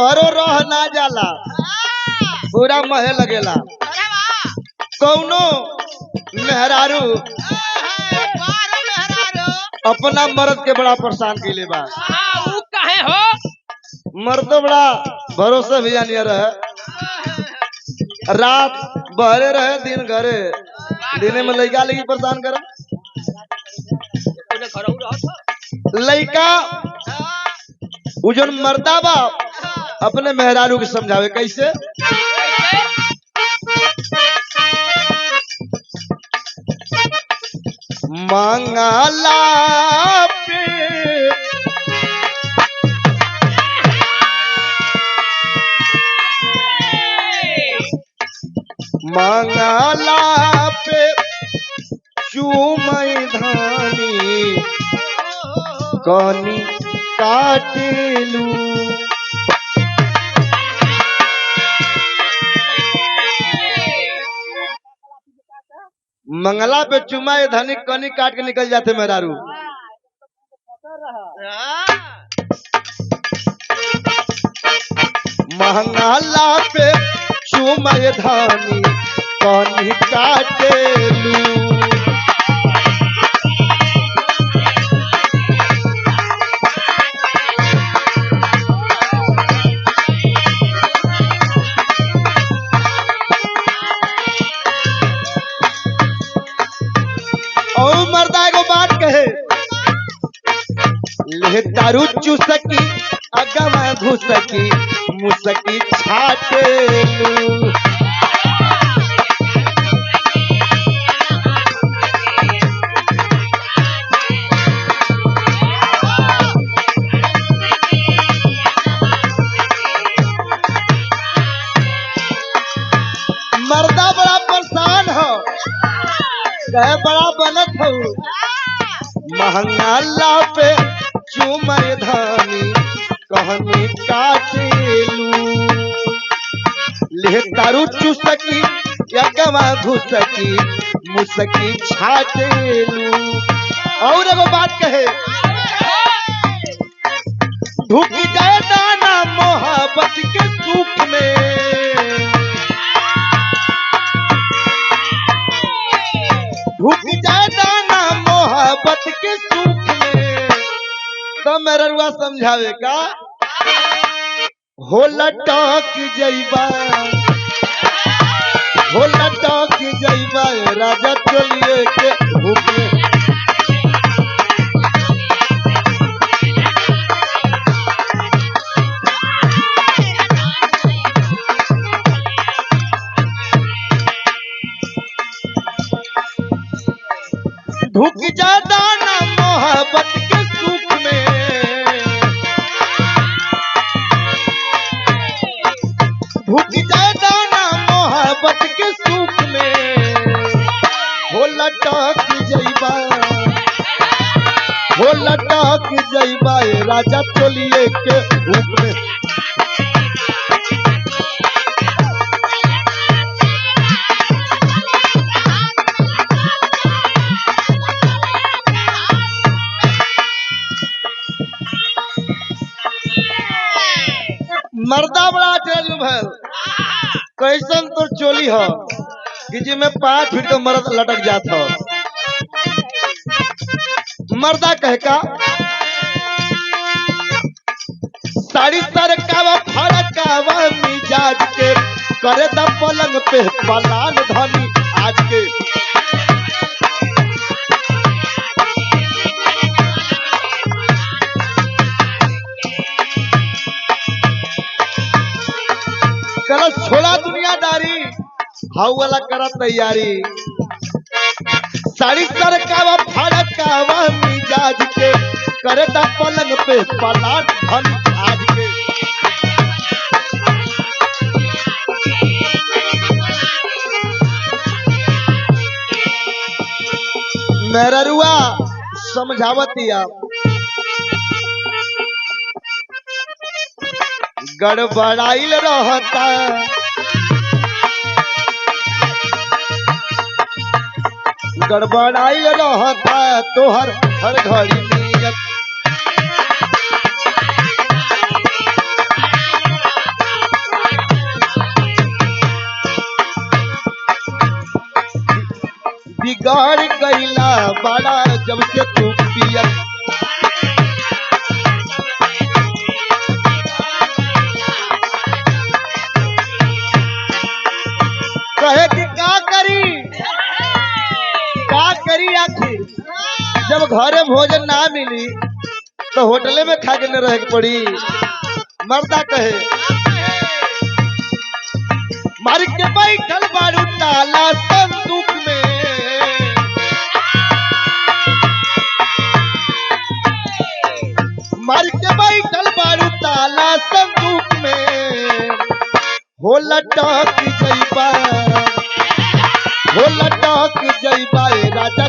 तोहरो रह ना जाला पूरा महे लगेला कौनो मेहरारू अपना मर्द के बड़ा परेशान कैले बा मर्द बड़ा भरोसा भी जानिया रहे रात बहरे रहे दिन घरे दिने में लड़का लगी परेशान करे लड़का उजन मर्दा बा अपने मेहरारू के समझावे कैसे मंगला पे मंगला पे चूमई धानी कनी काटेलू मंगला पे चुमा धनी कनी काट के निकल जाते मेहरारू मंगला पे चुमा धनी कनी काटेलू तारू चुसकी अगवा घुसकी मुसकी छाटेलू मर्दा बड़ा परेशान हो कहे बड़ा बनत हो महंगा पे चुमर धानी कहनी काटेलू ले तारू चुसकी या गवा घुसकी मुसकी छाटेलू और एगो बात कहे ढुक जाए दाना मोहब्बत के सुख में ढुक जाए दाना मोहब्बत के सुख तो मेरा रुआ समझावे का हो लटक जइबा राजा चलिए के भूखे ढुक जाता ना मोहब्बत के सुख में ढुक जाता ना मोहब्बत के सुख में हो लटक जइबा राजा चलिए के भूख में मर्दा बड़ा चल भल कैसन तो चोली हो कि जिसमें 5 फीट तो मर्द लटक जात हो मर्दा कह का साड़ी सरकावा फड़कावा मिजाज के करे द पलंग पे पलान धनी आज के छोड़ा दुनियादारी हाउ वाला करा तैयारी साड़ी सरकावा फड़कावा मिजाज के करे दा पलंग पे पलाट धन आज के मेरा रुआ समझावतिया गड़बड़ाइल रहता गड़बड़ाइल रहता तोहर हर घड़ी नियत बिगाड़ गईला बड़ा जब से तू पिया। कहे कि का करी आखिर जब घरे भोजन ना मिली तो होटले में खा के न रहे के पड़ी। मर्दा कहे मार के बैठल बारू ताला संदूक में, मार के बैठल बारू ताला संदूक में, हो लटक जइबा राजा